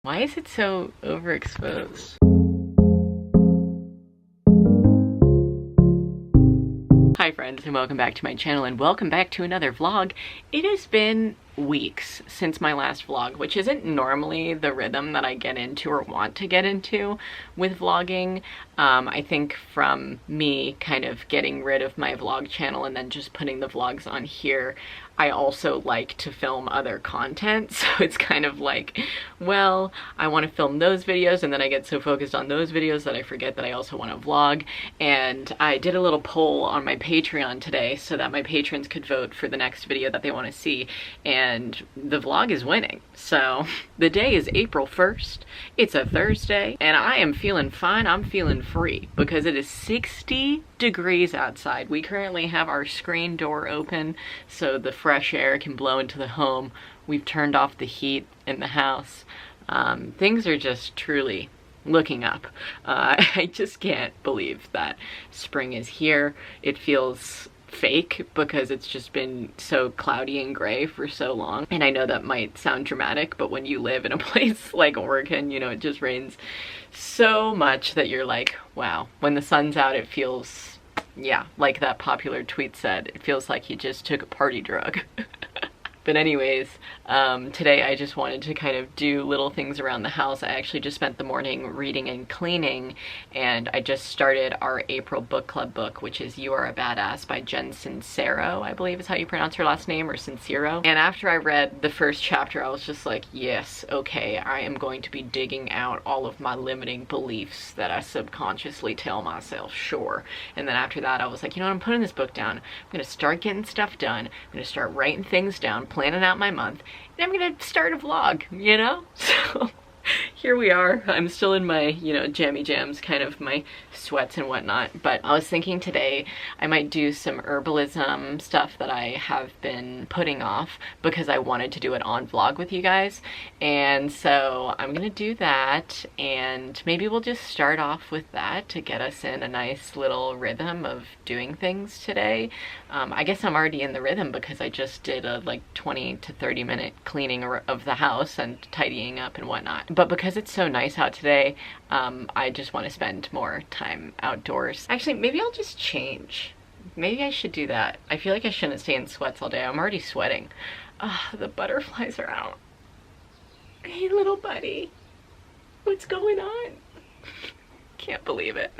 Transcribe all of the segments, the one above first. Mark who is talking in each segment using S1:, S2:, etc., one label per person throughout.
S1: Why is it so overexposed? Hi friends, and welcome back to my channel, and welcome back to another vlog. It has been weeks since my last vlog, which isn't normally the rhythm that I get into or want to get into with vlogging. I think from me kind of getting rid of my vlog channel and then just putting the vlogs on here, I also like to film other content. So it's kind of like, well, I want to film those videos, and then I get so focused on those videos that I forget that I also want to vlog. And I did a little poll on my Patreon today so that my patrons could vote for the next video that they want to see, and the vlog is winning. So the day is April 1st, it's a Thursday, and I am feeling fine. I'm feeling free because it is 60 degrees outside. We currently have our screen door open so the fresh air can blow into the home. We've turned off the heat in the house. Things are just truly looking up. I just can't believe that spring is here. It feels fake because it's just been so cloudy and gray for so long. And I know that might sound dramatic, but when you live in a place like Oregon, you know, it just rains so much that you're like, wow, when the sun's out, it feels, yeah, like that popular tweet said, it feels like you just took a party drug. But anyways, today I just wanted to kind of do little things around the house. I actually just spent the morning reading and cleaning, and I just started our April book club book, which is You Are a Badass by Jen Sincero, I believe is how you pronounce her last name, or Sincero. And after I read the first chapter, I was just like, yes, okay, I am going to be digging out all of my limiting beliefs that I subconsciously tell myself, sure. And then after that, I was like, you know what, I'm putting this book down. I'm gonna start getting stuff done. I'm gonna start writing things down, planning out my month, and I'm gonna start a vlog, you know? So here we are. I'm still in my, you know, jammy jams, kind of my sweats and whatnot, but I was thinking today I might do some herbalism stuff that I have been putting off because I wanted to do it on vlog with you guys. And so I'm gonna do that, and maybe we'll just start off with that to get us in a nice little rhythm of doing things today. I guess I'm already in the rhythm because I just did a like 20 to 30 minute cleaning of the house and tidying up and whatnot. But because it's so nice out today, I just want to spend more time outdoors. Actually, maybe I'll just change. Maybe I should do that. I feel like I shouldn't stay in sweats all day. I'm already sweating. The butterflies are out. Hey, little buddy. What's going on? Can't believe it.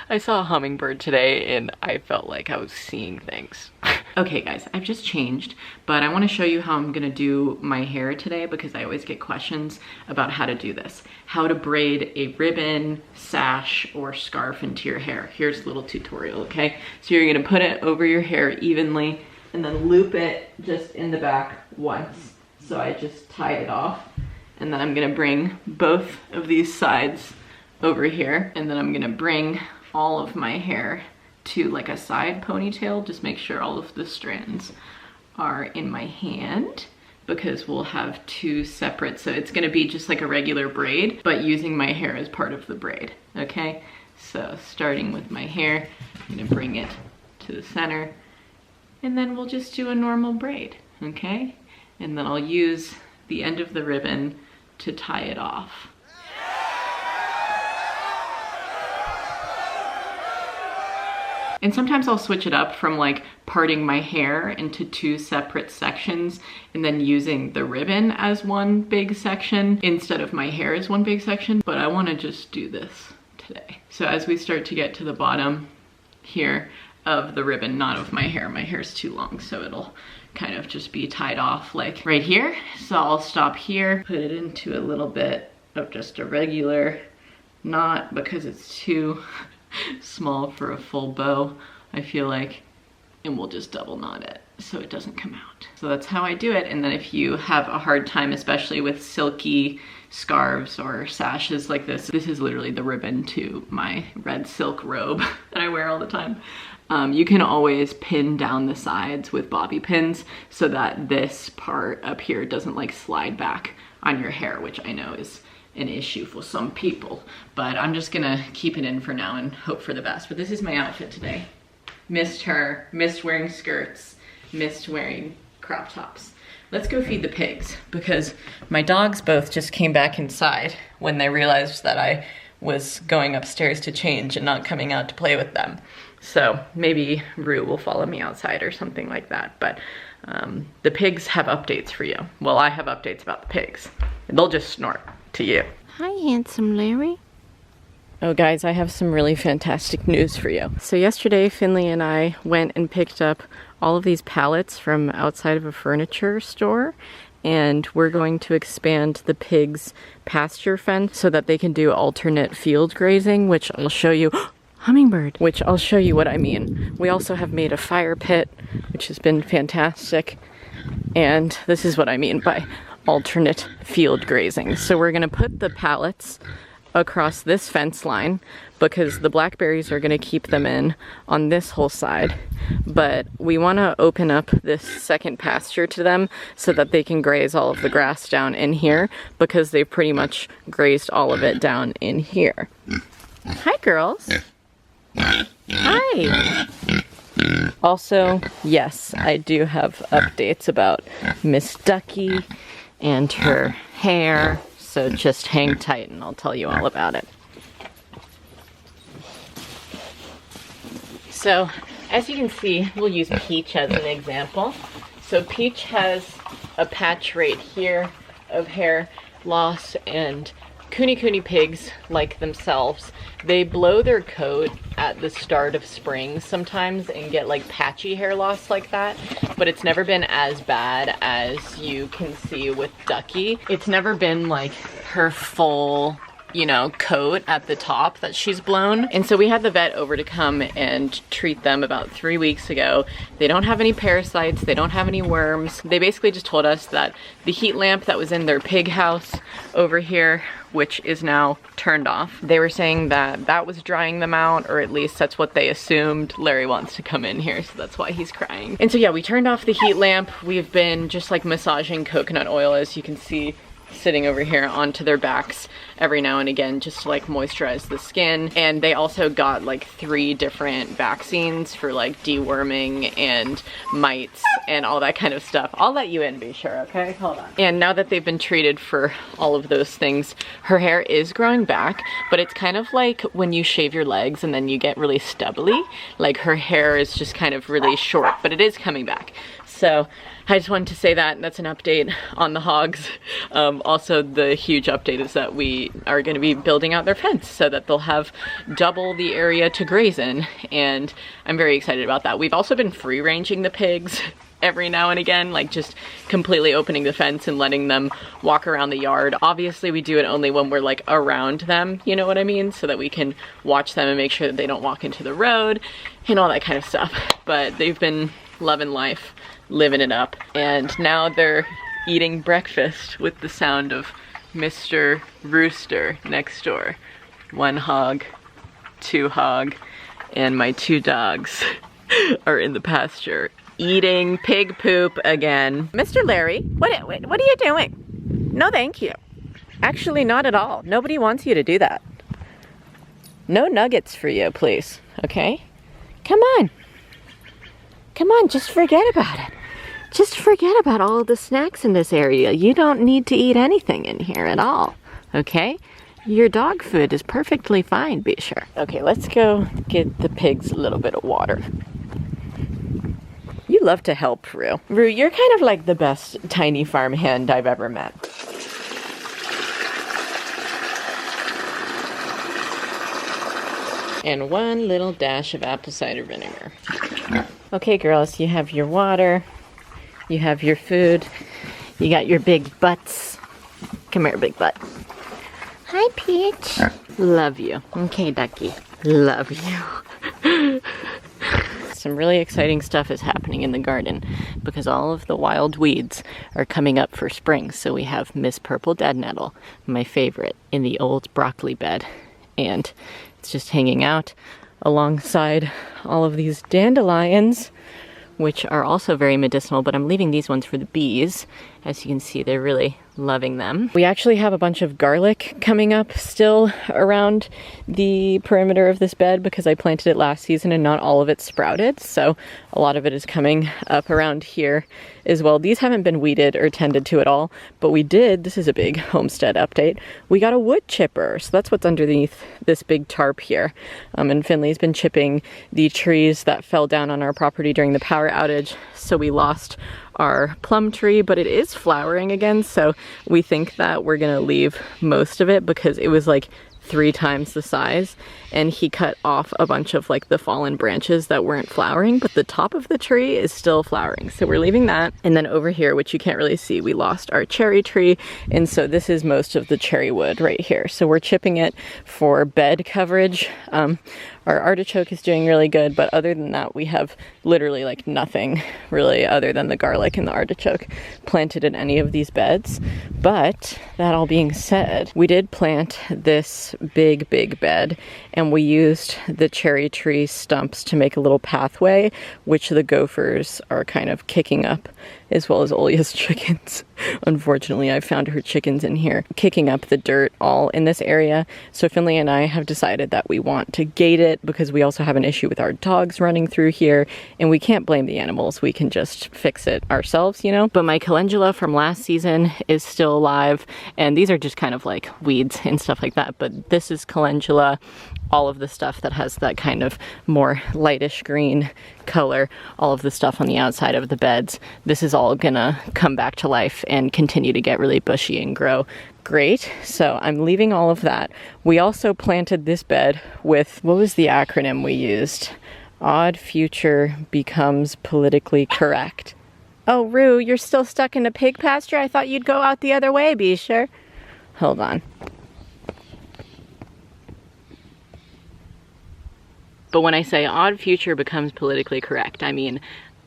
S1: I saw a hummingbird today and I felt like I was seeing things. Okay guys, I've just changed, but I want to show you how I'm gonna do my hair today because I always get questions about how to do this. How to braid a ribbon, sash, or scarf into your hair. Here's a little tutorial, okay? So you're gonna put it over your hair evenly and then loop it just in the back once. So I just tied it off, and then I'm gonna bring both of these sides over here, and then I'm gonna bring all of my hair to like a side ponytail. Just make sure all of the strands are in my hand because we'll have two separate, so it's gonna be just like a regular braid, but using my hair as part of the braid, okay? So starting with my hair, I'm gonna bring it to the center, and then we'll just do a normal braid, okay? And then I'll use the end of the ribbon to tie it off. And sometimes I'll switch it up from like parting my hair into two separate sections and then using the ribbon as one big section instead of my hair as one big section. But I want to just do this today. So as we start to get to the bottom here of the ribbon, not of my hair's too long, so it'll kind of just be tied off like right here. So I'll stop here, put it into a little bit of just a regular knot because it's too small for a full bow, I feel like, and we'll just double knot it so it doesn't come out. So that's how I do it. And then if you have a hard time, especially with silky scarves or sashes like this is literally the ribbon to my red silk robe that I wear all the time. You can always pin down the sides with bobby pins so that this part up here doesn't like slide back on your hair, which I know is an issue for some people, but I'm just gonna keep it in for now and hope for the best. But this is my outfit today. Missed her, missed wearing skirts, missed wearing crop tops. let's go feed the pigs, because my dogs both just came back inside when they realized that I was going upstairs to change and not coming out to play with them. So maybe Rue will follow me outside or something like that. But the pigs have updates for you. Well, I have updates about the pigs. They'll just snort to you.
S2: Hi, handsome Larry.
S1: Oh guys, I have some really fantastic news for you. So yesterday, Finley and I went and picked up all of these pallets from outside of a furniture store, and we're going to expand the pigs' pasture fence so that they can do alternate field grazing, which I'll show you. Hummingbird, which I'll show you what I mean. We also have made a fire pit, which has been fantastic. And this is what I mean by alternate field grazing. So we're gonna put the pallets across this fence line because the blackberries are gonna keep them in on this whole side. But we wanna open up this second pasture to them so that they can graze all of the grass down in here, because they've pretty much grazed all of it down in here. Hi, girls. Hi. Also, yes, I do have updates about Miss Ducky and her hair, so just hang tight and I'll tell you all about it. So, as you can see, we'll use Peach as an example. So Peach has a patch right here of hair loss, and Kune pigs, like themselves, they blow their coat at the start of spring sometimes and get like patchy hair loss like that, but it's never been as bad as you can see with Ducky. It's never been like her full, you know, coat at the top that she's blown. And so we had the vet over to come and treat them about 3 weeks ago. They don't have any parasites, they don't have any worms. They basically just told us that the heat lamp that was in their pig house over here, which is now turned off, they were saying that that was drying them out, or at least that's what they assumed. Larry wants to come in here, so that's why he's crying. And so yeah, we turned off the heat lamp. We've been just like massaging coconut oil, as you can see, sitting over here onto their backs every now and again, just to like moisturize the skin. And they also got like 3 different vaccines for like deworming and mites and all that kind of stuff. I'll let you in, be sure, okay? Hold on. And now that they've been treated for all of those things, her hair is growing back, but it's kind of like when you shave your legs and then you get really stubbly. Like her hair is just kind of really short, but it is coming back. So I just wanted to say that that's an update on the hogs. Also, the huge update is that we are going to be building out their fence so that they'll have double the area to graze in, and I'm very excited about that. We've also been free ranging the pigs every now and again, like just completely opening the fence and letting them walk around the yard. Obviously we do it only when we're like around them, you know what I mean, so that we can watch them and make sure that they don't walk into the road and all that kind of stuff. But they've been loving life, living it up, and now they're eating breakfast with the sound of Mr. Rooster next door. 1 hog, 2 hog, and my 2 dogs are in the pasture eating pig poop again. Mr. Larry, what are you doing? No, thank you. Actually, not at all. Nobody wants you to do that. No nuggets for you, please. Okay? Come on. Come on, just forget about it. Just forget about all of the snacks in this area. You don't need to eat anything in here at all. Okay? Your dog food is perfectly fine, be sure. Okay, let's go get the pigs a little bit of water. You love to help, Rue. Rue, you're kind of like the best tiny farm hand I've ever met. And 1 little dash of apple cider vinegar. Okay, girls, you have your water, you have your food, you got your big butts. Come here, big butt.
S2: Hi, Peach.
S1: Love you. Okay, Ducky. Love you. Some really exciting stuff is happening in the garden because all of the wild weeds are coming up for spring. So we have Miss Purple Dead Nettle, my favorite, in the old broccoli bed. And it's just hanging out alongside all of these dandelions, which are also very medicinal, but I'm leaving these ones for the bees. As you can see, they're really loving them. We actually have a bunch of garlic coming up still around the perimeter of this bed because I planted it last season and not all of it sprouted. So a lot of it is coming up around here as well. These haven't been weeded or tended to at all, but we did, this is a big homestead update, we got a wood chipper. So that's what's underneath this big tarp here. And Finley's been chipping the trees that fell down on our property during the power outage. So we lost our plum tree, but it is flowering again. So we think that we're gonna leave most of it because it was like 3 times the size, and he cut off a bunch of like the fallen branches that weren't flowering, but the top of the tree is still flowering. So we're leaving that. And then over here, which you can't really see, we lost our cherry tree. And so this is most of the cherry wood right here. So we're chipping it for bed coverage. Our artichoke is doing really good, but other than that, we have literally like nothing really other than the garlic and the artichoke planted in any of these beds. But that all being said, we did plant this big bed, and we used the cherry tree stumps to make a little pathway, which the gophers are kind of kicking up, as well as Olia's chickens. Unfortunately, I found her chickens in here kicking up the dirt all in this area. So Finley and I have decided that we want to gate it because we also have an issue with our dogs running through here, and we can't blame the animals. We can just fix it ourselves, you know? But my calendula from last season is still alive, and these are just kind of like weeds and stuff like that. But this is calendula, all of the stuff that has that kind of more lightish green color, all of the stuff on the outside of the beds. This is all gonna come back to life and continue to get really bushy and grow great. So I'm leaving all of that. We also planted this bed with, what was the acronym we used? Odd future becomes politically correct. Oh, Rue, you're still stuck in a pig pasture? I thought you'd go out the other way, be sure. Hold on. But when I say odd future becomes politically correct, I mean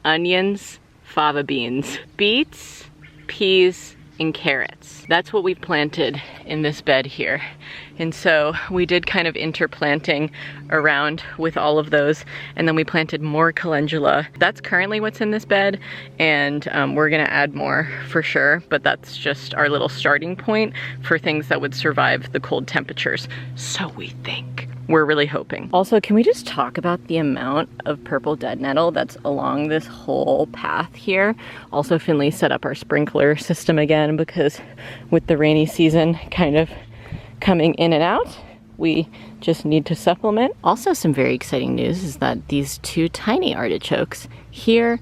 S1: onions, fava beans, beets, peas, and carrots. That's what we've planted in this bed here. And so we did kind of interplanting around with all of those, and then we planted more calendula. That's currently what's in this bed, and we're gonna add more for sure, but that's just our little starting point for things that would survive the cold temperatures. So we think. We're really hoping. Also, can we just talk about the amount of purple dead nettle that's along this whole path here? Also, Finley set up our sprinkler system again because with the rainy season kind of coming in and out, we just need to supplement. Also, some very exciting news is that these 2 tiny artichokes here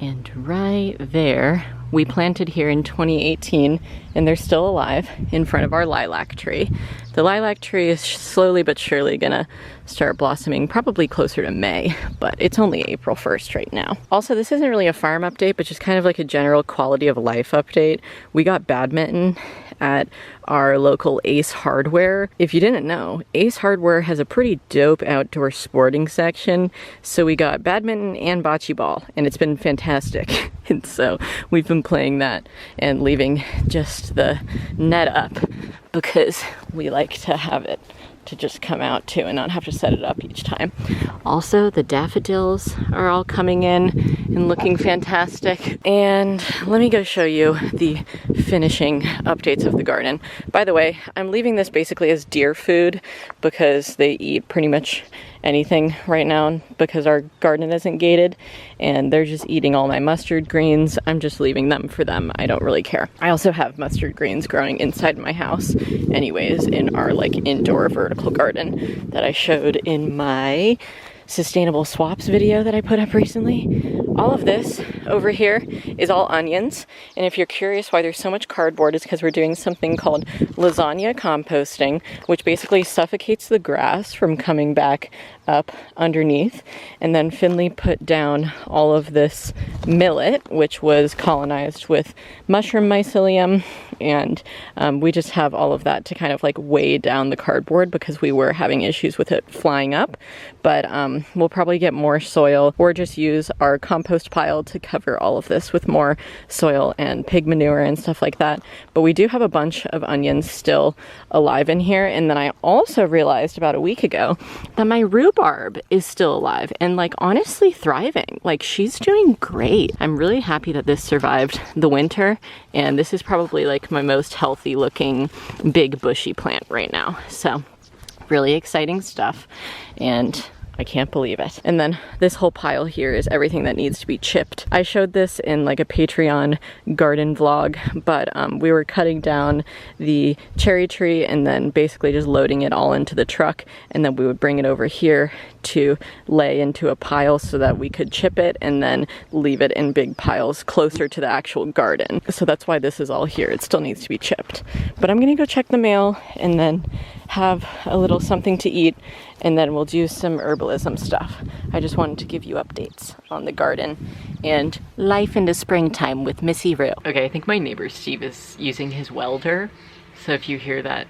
S1: and right there, we planted here in 2018, and they're still alive in front of our lilac tree. The lilac tree is slowly but surely gonna start blossoming probably closer to May, but it's only April 1st right now. Also, this isn't really a farm update, but just kind of like a general quality of life update. We got badminton at our local Ace Hardware. If you didn't know, Ace Hardware has a pretty dope outdoor sporting section. So we got badminton and bocce ball, and it's been fantastic. And so we've been playing that and leaving just the net up because we like to have it to just come out too and not have to set it up each time. Also, the daffodils are all coming in and looking fantastic. And let me go show you the finishing updates of the garden. By the way, I'm leaving this basically as deer food because they eat pretty much anything right now because our garden isn't gated, and they're just eating all my mustard greens. I'm just leaving them for them. I don't really care. I also have mustard greens growing inside my house anyways in our like indoor vertical garden that I showed in my sustainable swaps video that I put up recently. All of this over here is all onions, and if you're curious why there's so much cardboard, it's because we're doing something called lasagna composting, which basically suffocates the grass from coming back up underneath. And then Finley put down all of this millet, which was colonized with mushroom mycelium, and we just have all of that to kind of like weigh down the cardboard because we were having issues with it flying up. But we'll probably get more soil or just use our compost compost pile to cover all of this with more soil and pig manure and stuff like that. But we do have a bunch of onions still alive in here. And then I also realized about a week ago that my rhubarb is still alive and like honestly thriving. Like she's doing great. I'm really happy that this survived the winter, and this is probably like my most healthy looking big bushy plant right now. So really exciting stuff, and I can't believe it. And then this whole pile here is everything that needs to be chipped. I showed this in like a Patreon garden vlog, but we were cutting down the cherry tree and then basically just loading it all into the truck, and then we would bring it over here to lay into a pile so that we could chip it and then leave it in big piles closer to the actual garden. So that's why this is all here. It still needs to be chipped. But I'm gonna go check the mail and then have a little something to eat, and then we'll do some herbalism stuff. I just wanted to give you updates on the garden and life into springtime with Missy Roo. Okay, I think my neighbor Steve is using his welder, so if you hear that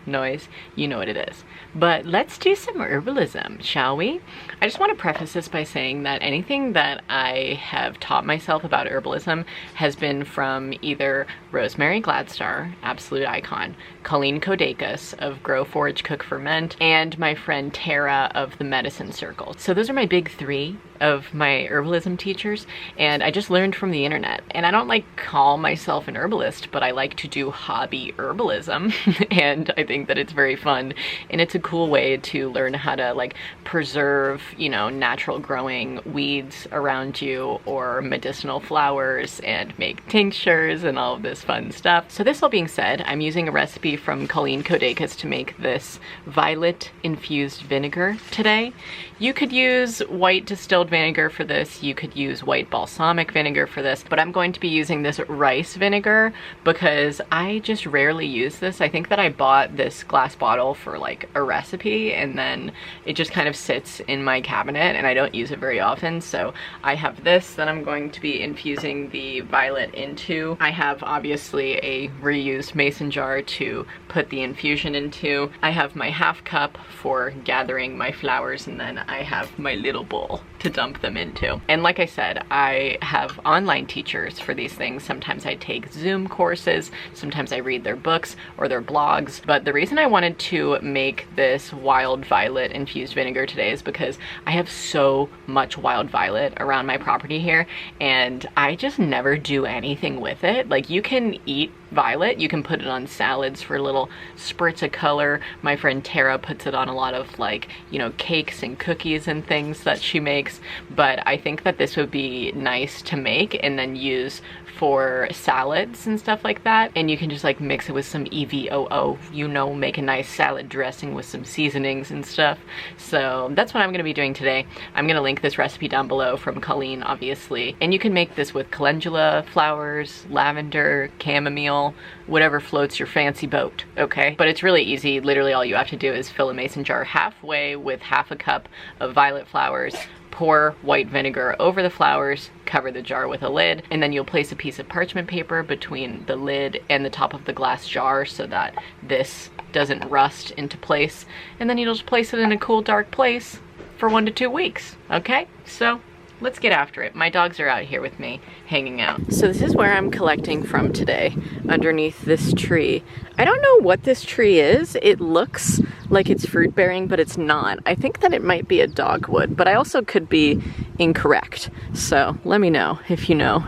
S1: noise, you know what it is. But let's do some herbalism, shall we? I just want to preface this by saying that anything that I have taught myself about herbalism has been from either Rosemary Gladstar, absolute icon, Colleen Kodakis of Grow, Forage, Cook, Ferment, and my friend Tara of the Medicine Circle. So those are my big three of my herbalism teachers, and I just learned from the internet. And I don't like call myself an herbalist, but I like to do hobby herbalism and I think that it's very fun, and it's a cool way to learn how to like preserve, you know, natural growing weeds around you or medicinal flowers and make tinctures and all of this fun stuff. So this all being said, I'm using a recipe from Colleen Kodakis to make this violet infused vinegar today. You could use white distilled vinegar for this, you could use white balsamic vinegar for this, but I'm going to be using this rice vinegar because I just rarely use this. I think that I bought this glass bottle for like a recipe and then it just kind of sits in my cabinet and I don't use it very often. So I have this that I'm going to be infusing the violet into. I have obviously a reused mason jar to put the infusion into. I have my half cup for gathering my flowers, and then I have my little bowl to dump them into. And like I said, I have online teachers for these things. Sometimes I take Zoom courses, sometimes I read their books or their blogs. But the reason I wanted to make this wild violet infused vinegar today is because I have so much wild violet around my property here and I just never do anything with it. Like, you can eat violet, you can put it on salads for little spurts of color. My friend Tara puts it on a lot of like, you know, cakes and cookies and things that she makes, but I think that this would be nice to make and then use for salads and stuff like that. And you can just like mix it with some EVOO, you know, make a nice salad dressing with some seasonings and stuff. So that's what I'm gonna be doing today. I'm gonna link this recipe down below from Colleen, obviously. And you can make this with calendula flowers, lavender, chamomile, whatever floats your fancy boat, okay? But it's really easy. Literally all you have to do is fill a mason jar halfway with half a cup of violet flowers, pour white vinegar over the flowers, cover the jar with a lid, and then you'll place a piece of parchment paper between the lid and the top of the glass jar so that this doesn't rust into place. And then you'll just place it in a cool, dark place for 1 to 2 weeks, okay? So let's get after it. My dogs are out here with me, hanging out. So this is where I'm collecting from today, underneath this tree. I don't know what this tree is. It looks like it's fruit bearing, but it's not. I think that it might be a dogwood, but I also could be incorrect. So let me know if you know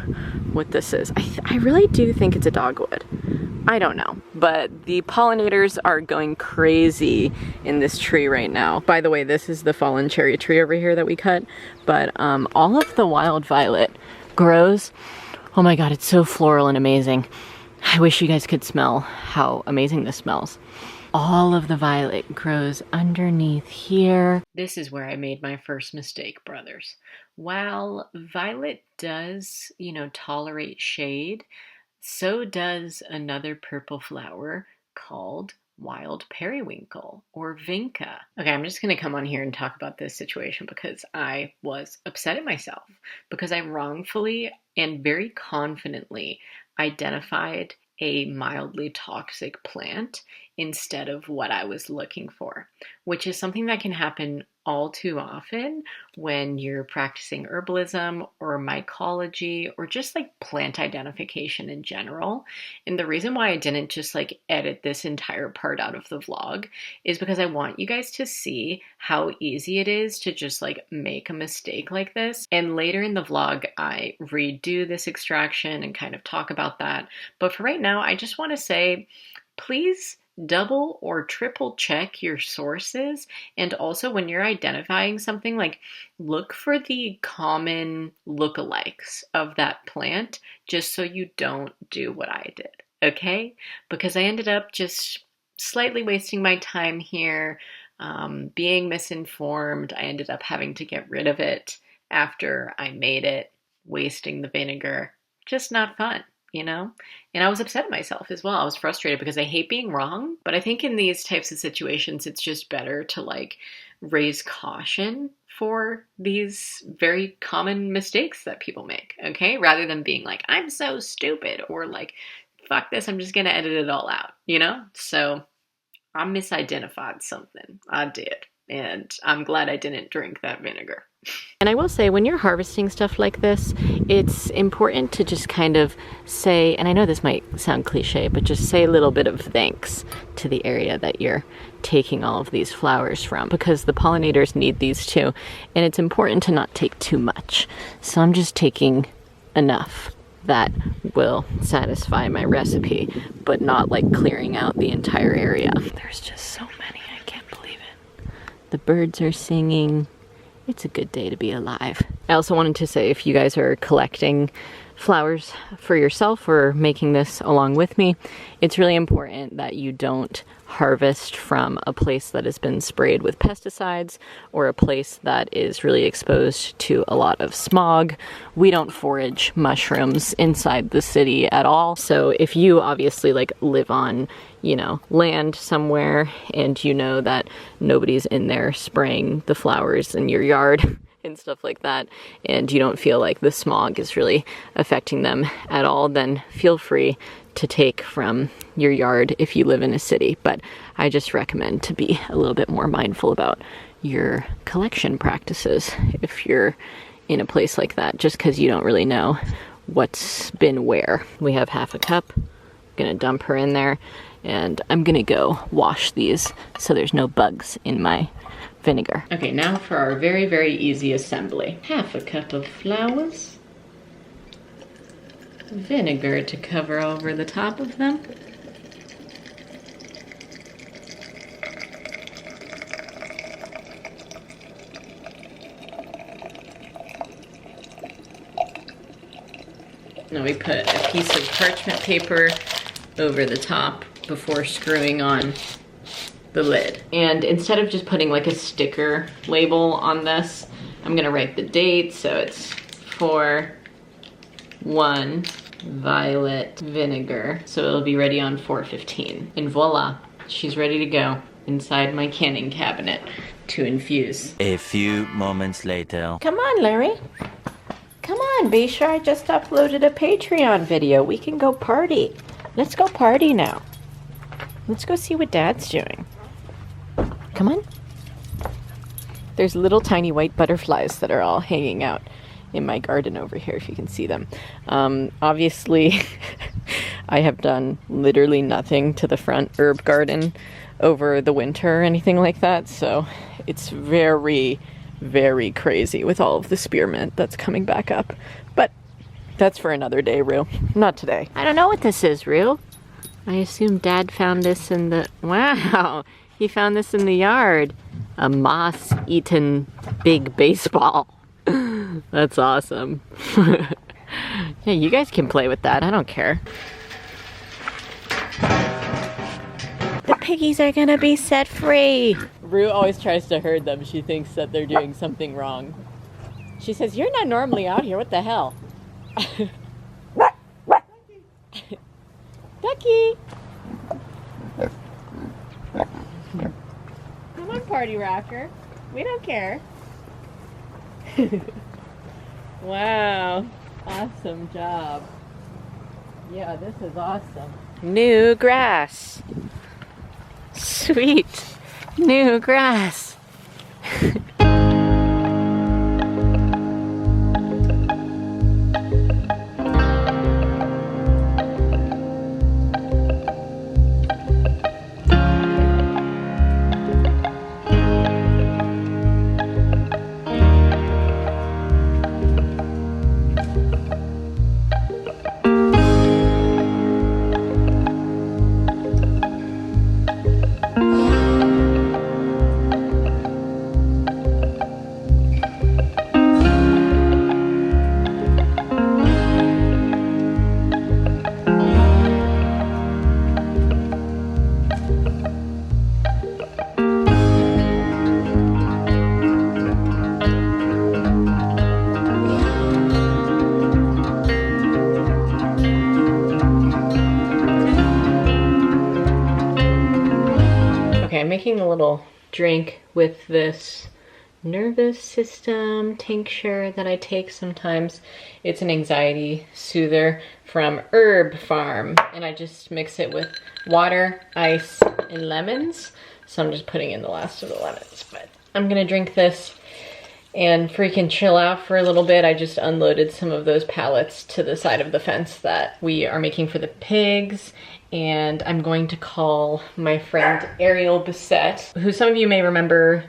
S1: what this is. I really do think it's a dogwood. I don't know, but the pollinators are going crazy in this tree right now. By the way, this is the fallen cherry tree over here that we cut, but all of the wild violet grows. Oh my God, it's so floral and amazing. I wish you guys could smell how amazing this smells. All of the violet grows underneath here. This is where I made my first mistake, brothers. While violet does, you know, tolerate shade, so does another purple flower called wild periwinkle or vinca. Okay, I'm just gonna come on here and talk about this situation because I was upset at myself because I wrongfully and very confidently identified a mildly toxic plant instead of what I was looking for, which is something that can happen all too often when you're practicing herbalism or mycology or just like plant identification in general. And the reason why I didn't just like edit this entire part out of the vlog is because I want you guys to see how easy it is to just like make a mistake like this. And later in the vlog, I redo this extraction and kind of talk about that. But for right now, I just want to say, please double or triple check your sources. And also when you're identifying something, like look for the common lookalikes of that plant, just so you don't do what I did, okay? Because I ended up just slightly wasting my time here, being misinformed. I ended up having to get rid of it after I made it, wasting the vinegar. Just not fun, you know? And I was upset at myself as well. I was frustrated because I hate being wrong. But I think in these types of situations, it's just better to like raise caution for these very common mistakes that people make, okay? Rather than being like, I'm so stupid, or like, fuck this, I'm just gonna edit it all out, you know? So I misidentified something. I did. And I'm glad I didn't drink that vinegar. And I will say, when you're harvesting stuff like this, it's important to just kind of say, and I know this might sound cliche, but just say a little bit of thanks to the area that you're taking all of these flowers from, because the pollinators need these too. And it's important to not take too much. So I'm just taking enough that will satisfy my recipe, but not like clearing out the entire area. There's just so many, I can't believe it. The birds are singing. It's a good day to be alive. I also wanted to say, if you guys are collecting flowers for yourself or making this along with me, it's really important that you don't harvest from a place that has been sprayed with pesticides or a place that is really exposed to a lot of smog. We don't forage mushrooms inside the city at all. So if you obviously like live on, you know, land somewhere and you know that nobody's in there spraying the flowers in your yard and stuff like that, and you don't feel like the smog is really affecting them at all, then feel free to take from your yard if you live in a city. But I just recommend to be a little bit more mindful about your collection practices if you're in a place like that, just because you don't really know what's been where. We have half a cup. I'm gonna dump her in there, and I'm gonna go wash these so there's no bugs in my vinegar. Okay, now for our very, very easy assembly. Half a cup of flowers, vinegar to cover over the top of them, now we put a piece of parchment paper over the top before screwing on the lid. And instead of just putting like a sticker label on this, I'm gonna write the date. So it's 4/1 violet vinegar. So it'll be ready on 4/15. And voila, she's ready to go inside my canning cabinet to infuse.
S3: A few moments later.
S1: Come on, Larry. Come on, be sure I just uploaded a Patreon video. We can go party. Let's go party now. Let's go see what Dad's doing. Come on. There's little tiny white butterflies that are all hanging out in my garden over here, if you can see them. Obviously, I have done literally nothing to the front herb garden over the winter or anything like that, so it's very, very crazy with all of the spearmint that's coming back up. But that's for another day, Rue. Not today. I don't know what this is, Rue. I assume Dad found this in the... Wow! He found this in the yard. A moss-eaten big baseball. That's awesome. Yeah, you guys can play with that. I don't care. The piggies are gonna be set free. Rue always tries to herd them. She thinks that they're doing something wrong. She says, "You're not normally out here. What the hell?" Ducky! Come on, party rocker. We don't care. Wow. Awesome job. Yeah, this is awesome. New grass. sweet new grass. I'm making a little drink with this nervous system tincture that I take sometimes. It's an anxiety soother from Herb Farm, and I just mix it with water, ice, and lemons. So I'm just putting in the last of the lemons, but I'm gonna drink this and freaking chill out for a little bit. I just unloaded some of those pallets to the side of the fence that we are making for the pigs. And I'm going to call my friend Ariel Bissett, who some of you may remember.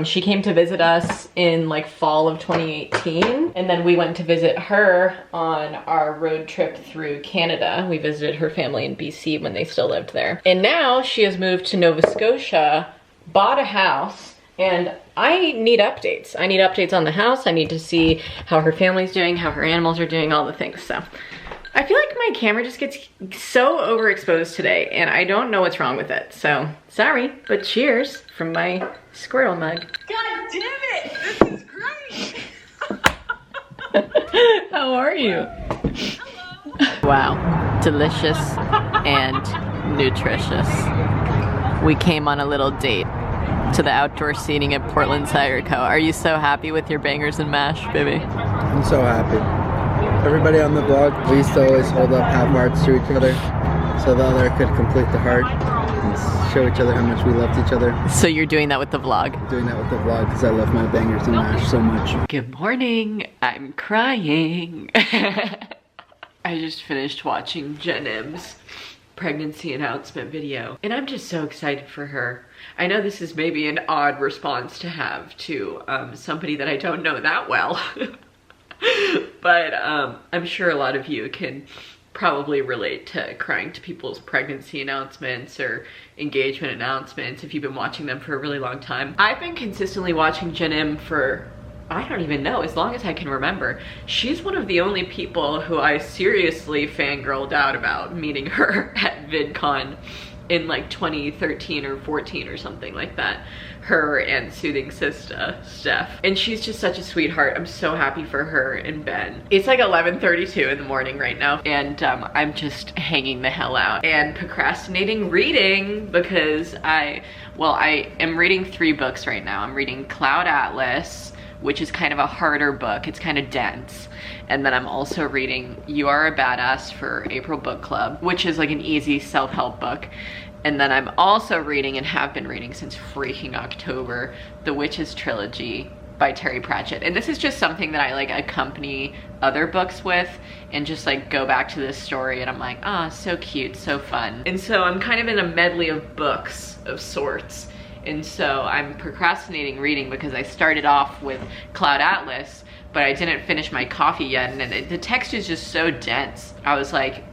S1: She came to visit us in like fall of 2018. And then we went to visit her on our road trip through Canada. We visited her family in BC when they still lived there. And now she has moved to Nova Scotia, bought a house, and I need updates. I need updates on the house. I need to see how her family's doing, how her animals are doing, all the things. So I feel like my camera just gets so overexposed today, and I don't know what's wrong with it. So sorry, but cheers from my squirrel mug.
S4: God damn it! This is great!
S1: How are you?
S4: Hello!
S1: Wow, delicious and nutritious. We came on a little date to the outdoor seating at Portland Cider Co. Are you so happy with your bangers and mash, baby?
S5: I'm so happy. Everybody on the vlog, we used to always hold up half hearts to each other so the other could complete the heart and show each other how much we loved each other.
S1: So you're doing that with the vlog?
S5: I'm doing that with the vlog because I love my bangers and mash so much.
S1: Good morning. I'm crying. I just finished watching GenM's pregnancy announcement video, and I'm just so excited for her. I know this is maybe an odd response to have to somebody that I don't know that well. But I'm sure a lot of you can probably relate to crying to people's pregnancy announcements or engagement announcements if you've been watching them for a really long time. I've been consistently watching GenM for, I don't even know, as long as I can remember. She's one of the only people who I seriously fangirled out about meeting her at VidCon in like 2013 or 14 or something like that. Her and Soothing Sister, Steph. And she's just such a sweetheart. I'm so happy for her and Ben. It's like 11:32 in the morning right now, and I'm just hanging the hell out and procrastinating reading because I am reading 3 books right now. I'm reading Cloud Atlas, which is kind of a harder book. It's kind of dense. And then I'm also reading You Are a Badass for April Book Club, which is like an easy self-help book. And then I'm also reading, and have been reading since freaking October, The Witches Trilogy by Terry Pratchett. And this is just something that I like accompany other books with and just like go back to this story and I'm like, ah, so cute, so fun. And so I'm kind of in a medley of books of sorts. And so I'm procrastinating reading because I started off with Cloud Atlas, but I didn't finish my coffee yet, and the text is just so dense. I was like,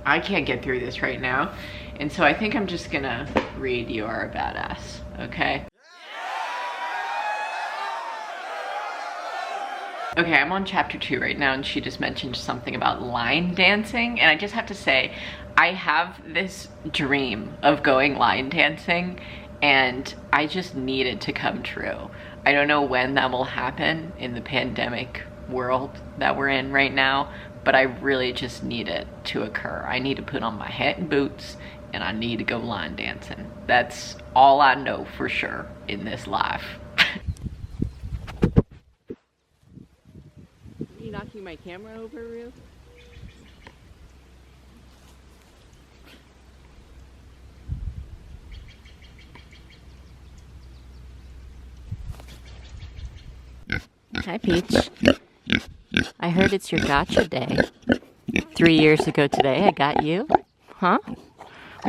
S1: I can't get through this right now. And so I think I'm just gonna read You Are a Badass, okay? Okay, I'm on chapter 2 right now, and she just mentioned something about line dancing, and I just have to say, I have this dream of going line dancing, and I just need it to come true. I don't know when that will happen in the pandemic world that we're in right now, but I really just need it to occur. I need to put on my hat and boots, and I need to go line dancing. That's all I know for sure in this life. Are you knocking my camera over, Rue?
S6: Hi, Peach. I heard it's your gotcha day. 3 years ago today, I got you. Huh?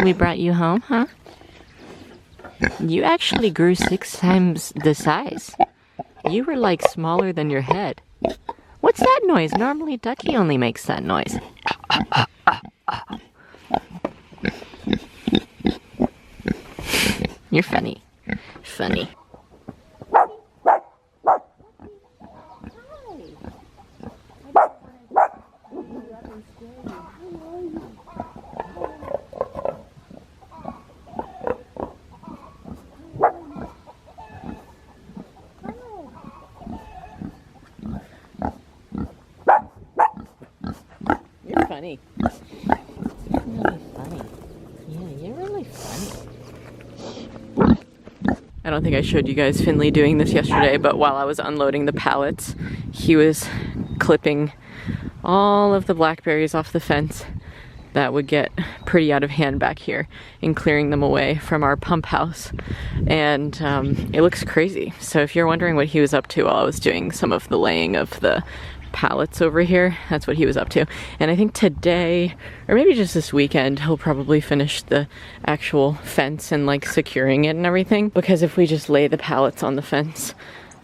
S6: We brought you home, huh? You actually grew 6 times the size. You were like smaller than your head. What's that noise? Normally Ducky only makes that noise. You're funny. Funny. You're funny. You're really funny. Yeah, you're really funny.
S1: I don't think I showed you guys Finley doing this yesterday, but while I was unloading the pallets, he was clipping all of the blackberries off the fence that would get pretty out of hand back here and clearing them away from our pump house. And it looks crazy. So if you're wondering what he was up to while I was doing some of the laying of the pallets over here, that's what he was up to. And I think today, or maybe just this weekend, he'll probably finish the actual fence and like securing it and everything, because if we just lay the pallets on the fence,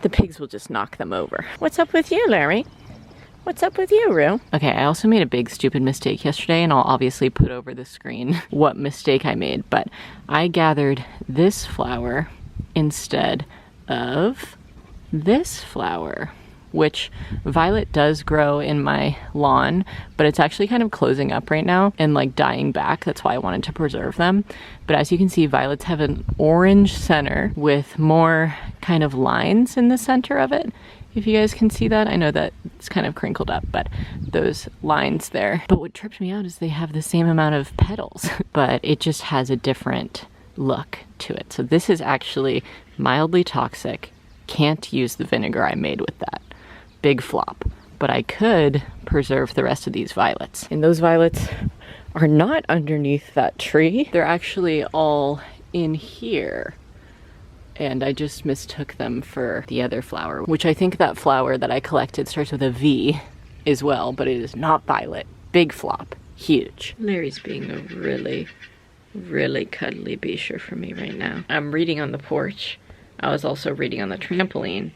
S1: the pigs will just knock them over. What's up with you, Larry? What's up with you, Rue? Okay, I also made a big stupid mistake yesterday, and I'll obviously put over the screen what mistake I made, but I gathered this flower instead of this flower, which Violet does grow in my lawn, but it's actually kind of closing up right now and like dying back. That's why I wanted to preserve them. But as you can see, Violets have an orange center with more kind of lines in the center of it. If you guys can see that, I know that it's kind of crinkled up, but those lines there. But what tripped me out is they have the same amount of petals, but it just has a different look to it. So this is actually mildly toxic. Can't use the vinegar I made with that. Big flop. But I could preserve the rest of these violets. And those violets are not underneath that tree. They're actually all in here. And I just mistook them for the other flower, which I think that flower that I collected starts with a V as well, but it is not violet. Big flop. Huge. Larry's being a really, really cuddly beesher for me right now. I'm reading on the porch. I was also reading on the trampoline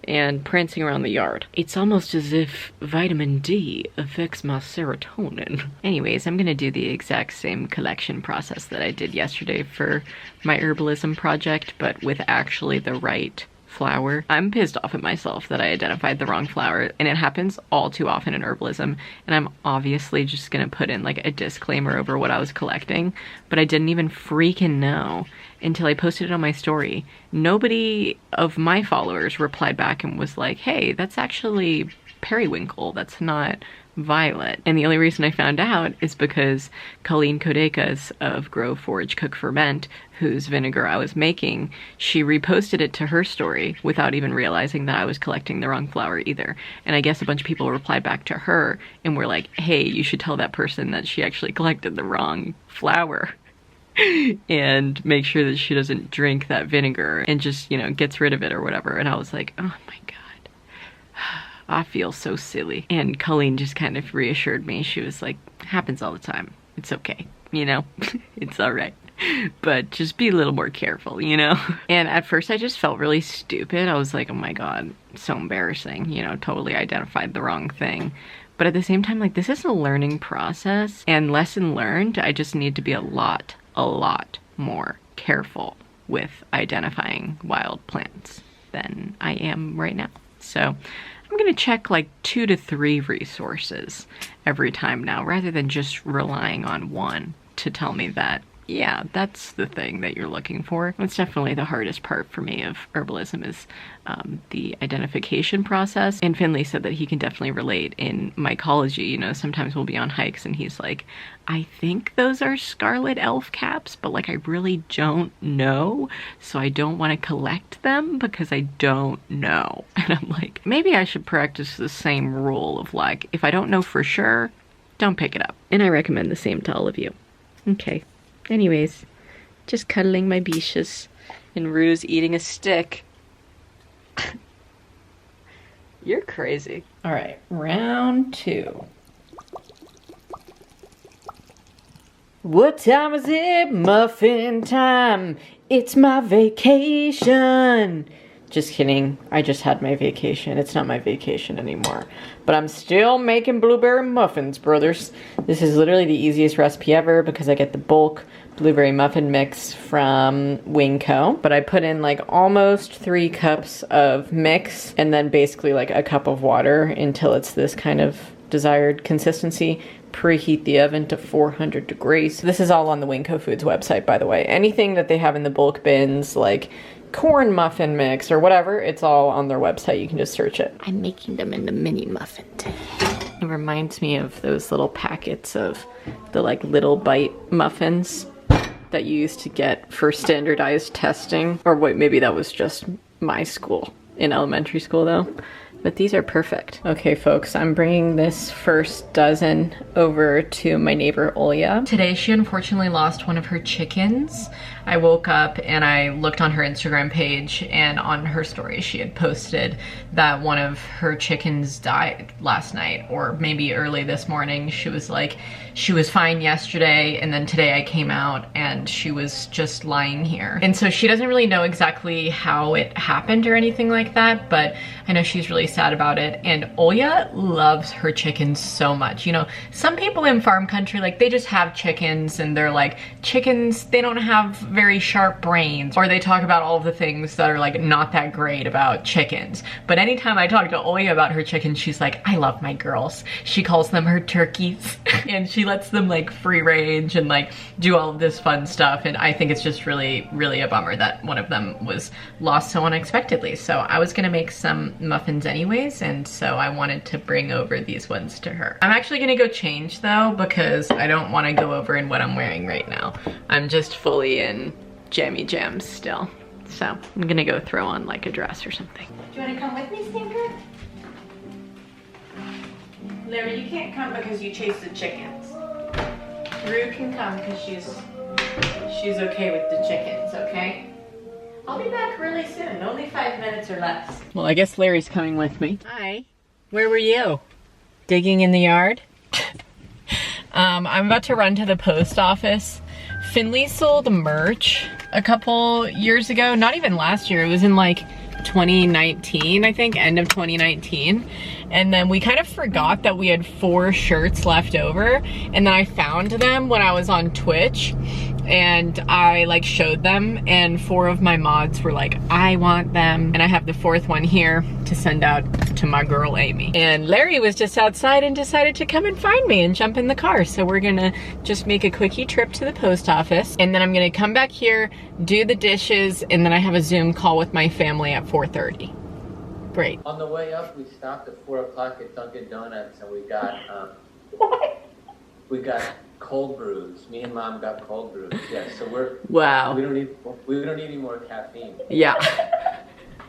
S1: and prancing around the yard. It's almost as if vitamin D affects my serotonin. Anyways, I'm gonna do the exact same collection process that I did yesterday for my herbalism project, but with actually the right flower. I'm pissed off at myself that I identified the wrong flower, and it happens all too often in herbalism, and I'm obviously just gonna put in like a disclaimer over what I was collecting, but I didn't even freaking know until I posted it on my story. Nobody of my followers replied back and was like, hey, that's actually periwinkle, that's not violet. And the only reason I found out is because Colleen Kodekas of Grow, Forage, Cook, Ferment, whose vinegar I was making, she reposted it to her story without even realizing that I was collecting the wrong flower either. And I guess a bunch of people replied back to her and were like, hey, you should tell that person that she actually collected the wrong flower. And make sure that she doesn't drink that vinegar and just, you know, gets rid of it or whatever. And I was like, oh my God, I feel so silly. And Colleen just kind of reassured me. She was like, happens all the time. It's okay, you know, it's all right. But just be a little more careful, you know? And at first I just felt really stupid. I was like, oh my God, so embarrassing, you know, totally identified the wrong thing. But at the same time, like, this is a learning process, and lesson learned, I just need to be a lot more careful with identifying wild plants than I am right now. So I'm gonna check like 2 to 3 resources every time now, rather than just relying on one to tell me that, yeah, that's the thing that you're looking for. It's definitely the hardest part for me of herbalism is the identification process. And Finley said that he can definitely relate in mycology. You know, sometimes we'll be on hikes and he's like, I think those are scarlet elf caps, but like I really don't know. So I don't want to collect them because I don't know. And I'm like, maybe I should practice the same rule of like, if I don't know for sure, don't pick it up. And I recommend the same to all of you. Okay. Anyways, just cuddling my beaches and Rue's eating a stick. You're crazy. All right, round 2. What time is it? Muffin time. It's my vacation. Just kidding. I just had my vacation. It's not my vacation anymore. But I'm still making blueberry muffins, brothers. This is literally the easiest recipe ever because I get the bulk blueberry muffin mix from Wingco. But I put in like almost 3 cups of mix and then basically like a cup of water until it's this kind of desired consistency. Preheat the oven to 400 degrees. This is all on the Wingco Foods website, by the way. Anything that they have in the bulk bins, like corn muffin mix or whatever, it's all on their website. You can just search it.
S2: I'm making them in the mini muffin tin.
S1: It reminds me of those little packets of the like little bite muffins that you used to get for standardized testing. Or wait, maybe that was just my school, in elementary school though. But these are perfect. Okay, folks, I'm bringing this first dozen over to my neighbor, Olya. Today, she unfortunately lost one of her chickens. I woke up and I looked on her Instagram page, and on her story, she had posted that one of her chickens died last night, or maybe early this morning. She was like, she was fine yesterday, and then today I came out and she was just lying here. And so she doesn't really know exactly how it happened or anything like that, but I know she's really sad about it. And Olya loves her chickens so much. You know, some people in farm country, like they just have chickens and they're like, chickens, they don't have very sharp brains, or they talk about all of the things that are like not that great about chickens. But anytime I talk to Olya about her chickens, she's like, I love my girls. She calls them her turkeys and she lets them like free range and like do all of this fun stuff. And I think it's just really, really a bummer that one of them was lost so unexpectedly. So I was gonna make some muffins anyways, and so I wanted to bring over these ones to her. I'm actually gonna go change though, because I don't wanna go over in what I'm wearing right now. I'm just fully in jammy jams still. So I'm gonna go throw on like a dress or something.
S2: Do you want to come with me, Stinker?
S1: Larry, you can't come because you chase the chickens. Rue can come because she's okay with the chickens, okay? I'll be back really soon, only 5 minutes or less. Well, I guess Larry's coming with me. Hi. Where were you? Digging in the yard? I'm about to run to the post office. Finley sold merch a couple years ago, not even last year, it was in like 2019, I think, end of 2019. And then we kind of forgot that we had 4 shirts left over. And then I found them when I was on Twitch and I like showed them, and 4 of my mods were like, I want them. And I have the 4th one here to send out to my girl Amy. And Larry was just outside and decided to come and find me and jump in the car. So we're gonna just make a quickie trip to the post office, and then I'm gonna come back here, do the dishes, and then I have a Zoom call with my family at 4:30. Great.
S7: On the way up, we stopped at 4 o'clock at Dunkin' Donuts, and we got cold brews. Me and Mom got cold brews. Yeah, so
S1: wow.
S7: We don't need any more caffeine.
S1: Yeah.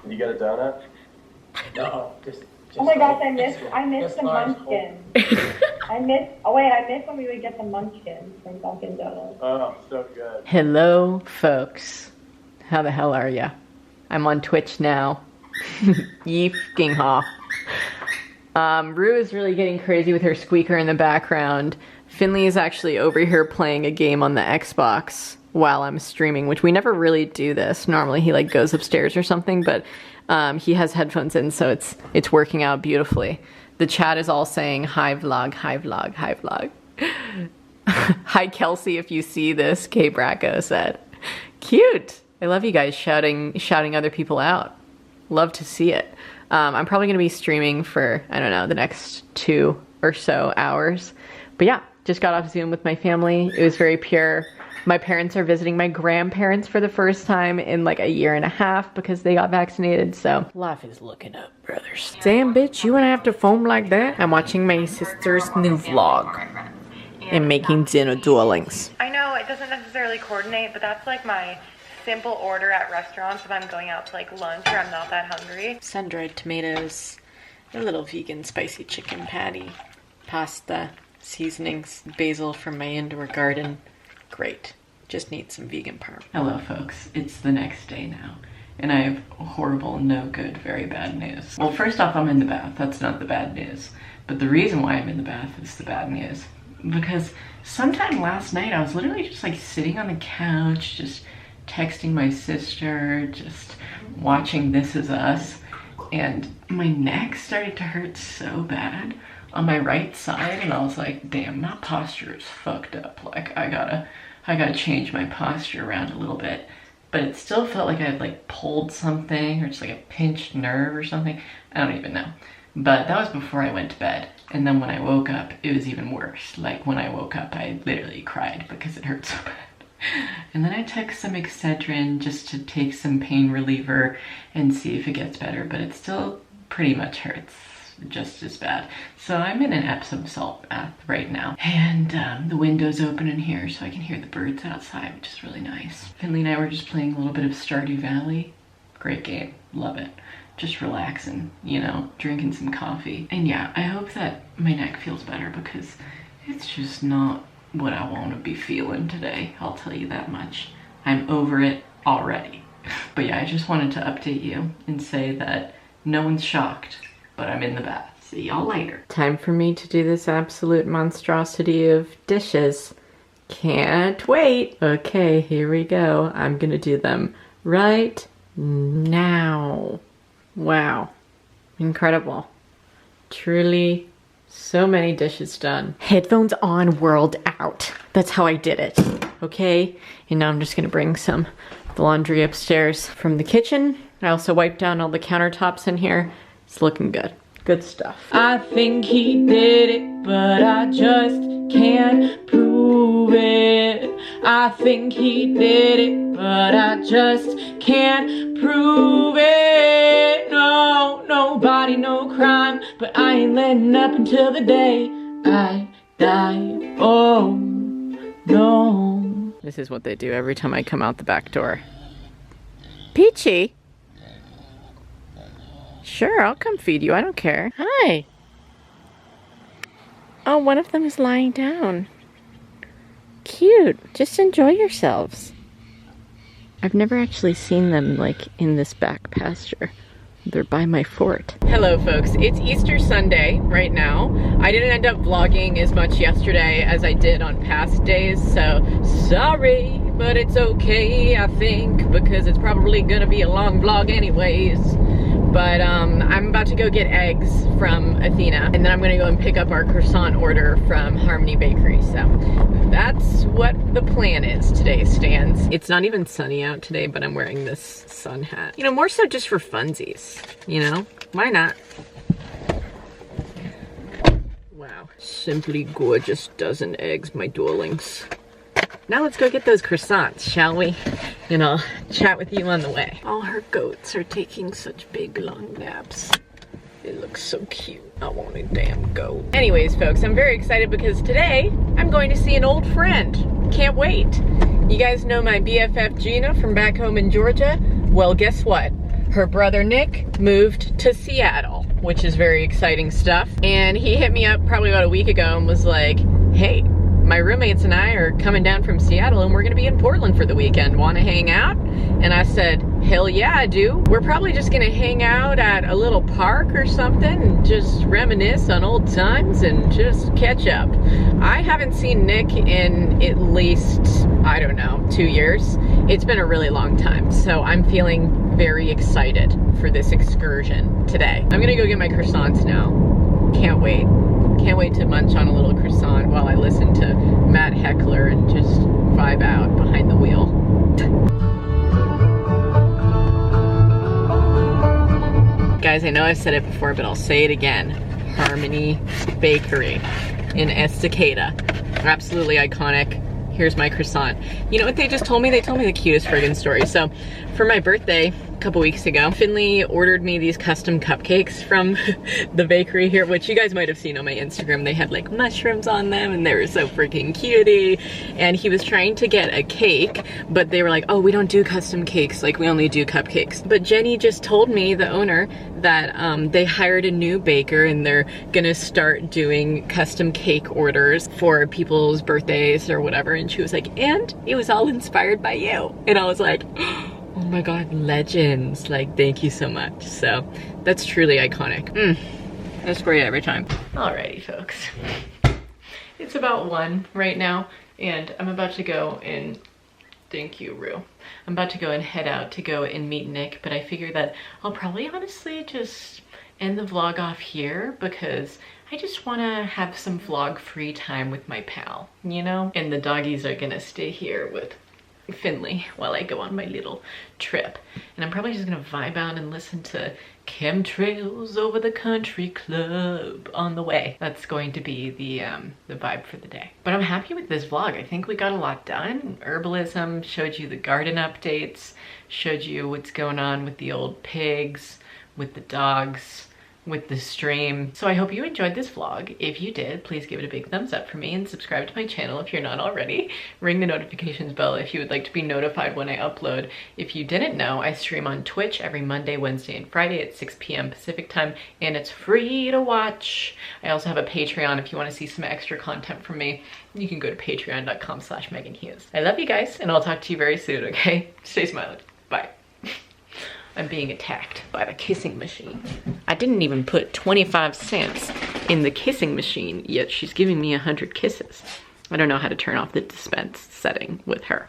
S8: You got a donut?
S7: No, just
S9: oh my gosh, I missed the munchkins. I missed when we would get the munchkins from Dunkin' Donuts.
S8: Oh, so good.
S1: Hello, folks. How the hell are ya? I'm on Twitch now. Ye f***ing haw. Rue is really getting crazy with her squeaker in the background. Finley is actually over here playing a game on the Xbox while I'm streaming, which we never really do this. Normally he like goes upstairs or something, but he has headphones in, so it's working out beautifully. The chat is all saying, hi vlog, hi vlog, hi vlog. Hi Kelsey, if you see this, K Bracco said. Cute. I love you guys shouting other people out. Love to see it. I'm probably gonna be streaming for, I don't know, the next 2 or so hours. But yeah, just got off Zoom with my family. It was very pure. My parents are visiting my grandparents for the first time in like a 1.5 years because they got vaccinated, so life is looking up, brothers. Damn, bitch, you wanna have to foam like that? I'm watching my sister's new vlog and making dinner duelings.
S9: I know it doesn't necessarily coordinate, but that's like my simple order at restaurants if I'm going out to like lunch or I'm not that hungry.
S1: Sun-dried tomatoes, a little vegan spicy chicken patty, pasta, seasonings, basil from my indoor garden. Great. Just need some vegan parm. Hello folks, it's the next day now. and I have horrible, no good, very bad news. Well, first off, I'm in the bath. That's not the bad news. But the reason why I'm in the bath is the bad news. Because sometime last night, I was literally just like sitting on the couch, just texting my sister, just watching This Is Us, and my neck started to hurt so bad on my right side, and I was like, damn, my posture is fucked up. Like, I gotta change my posture around a little bit. But it still felt like I had like pulled something, or just like a pinched nerve or something. I don't even know. But that was before I went to bed. And then when I woke up, it was even worse. Like, when I woke up, I literally cried because it hurt so bad. And then I took some Excedrin just to take some pain reliever and see if it gets better, but it still pretty much hurts just as bad. So I'm in an Epsom salt bath right now, and the window's open in here so I can hear the birds outside, which is really nice. Finley and I were just playing a little bit of Stardew Valley. Great game, love it. Just relaxing, you know, drinking some coffee. And yeah, I hope that my neck feels better, because it's just not what I want to be feeling today, I'll tell you that much. I'm over it already. But yeah, I just wanted to update you and say that no one's shocked, but I'm in the bath. See y'all later. Time for me to do this absolute monstrosity of dishes. Can't wait. Okay, here we go. I'm gonna do them right now. Wow, incredible. Truly, so many dishes done. Headphones on, world out. That's how I did it, okay? And now I'm just gonna bring some of the laundry upstairs from the kitchen. I also wiped down all the countertops in here. It's looking good. Good stuff. I think he did it, but I just can't prove it. I think he did it, but I just can't prove it. No, nobody, no crime, but I ain't letting up until the day I die. Oh, no. This is what they do every time I come out the back door. Peachy? Sure, I'll come feed you. I don't care. Hi. Oh, one of them is lying down. Cute. Just enjoy yourselves. I've never actually seen them like in this back pasture. They're by my fort. Hello folks, it's Easter Sunday right now. I didn't end up vlogging as much yesterday as I did on past days, so sorry, but it's okay, I think, because it's probably gonna be a long vlog anyways. But I'm about to go get eggs from Athena, and then I'm gonna go and pick up our croissant order from Harmony Bakery. So that's what the plan is today, Stans. It's not even sunny out today, but I'm wearing this sun hat. You know, more so just for funsies, you know? Why not? Wow, simply gorgeous dozen eggs, my darlings. Now let's go get those croissants, shall we? And I'll chat with you on the way. All her goats are taking such big long naps. It looks so cute. I want a damn goat. Anyways, folks, I'm very excited because today I'm going to see an old friend. Can't wait. You guys know my BFF Gina from back home in Georgia? Well, guess what? Her brother Nick moved to Seattle, which is very exciting stuff. And he hit me up probably about a week ago and was like, hey, my roommates and I are coming down from Seattle and we're gonna be in Portland for the weekend. Wanna hang out? And I said, hell yeah, I do. We're probably just gonna hang out at a little park or something and just reminisce on old times and just catch up. I haven't seen Nick in at least, I don't know, 2 years. It's been a really long time. So I'm feeling very excited for this excursion today. I'm gonna go get my croissants now. Can't wait. Can't wait to munch on a little croissant while I listen to Matt Heckler and just vibe out behind the wheel. Guys, I know I've said it before, but I'll say it again. Harmony Bakery in Estacada. Absolutely iconic. Here's my croissant. You know what they just told me? They told me the cutest friggin' story. So for my birthday a couple weeks ago, Finley ordered me these custom cupcakes from the bakery here, which you guys might have seen on my Instagram. They had like mushrooms on them and they were so freaking cutie. And he was trying to get a cake, but they were like, oh, we don't do custom cakes. Like, we only do cupcakes. But Jenny just told me, the owner, that they hired a new baker and they're gonna start doing custom cake orders for people's birthdays or whatever. And she was like, and it was all inspired by you. And I was like, Oh my god, legends. Like, thank you so much. So, that's truly iconic. That's great every time. Alrighty, folks. It's about 1 right now, and I'm about to go and thank you, Rue. I'm about to go and head out to go and meet Nick, but I figure that I'll probably honestly just end the vlog off here because I just want to have some vlog free time with my pal, you know? And the doggies are gonna stay here with Finley while I go on my little trip. And I'm probably just gonna vibe out and listen to Chemtrails Over the Country Club on the way. That's going to be the vibe for the day. But I'm happy with this vlog. I think we got a lot done. Herbalism, showed you the garden updates, showed you what's going on with the old pigs, with the dogs, with the stream. So I hope you enjoyed this vlog. If you did, please give it a big thumbs up for me and subscribe to my channel if you're not already. Ring the notifications bell if you would like to be notified when I upload. If you didn't know, I stream on Twitch every Monday, Wednesday, and Friday at 6 p.m. Pacific time, and it's free to watch. I also have a Patreon if you want to see some extra content from me. You can go to patreon.com/Meghan Hughes. I love you guys, and I'll talk to you very soon, okay? Stay smiling. Bye. I'm being attacked by the kissing machine. I didn't even put 25 cents in the kissing machine, yet she's giving me 100 kisses. I don't know how to turn off the dispense setting with her.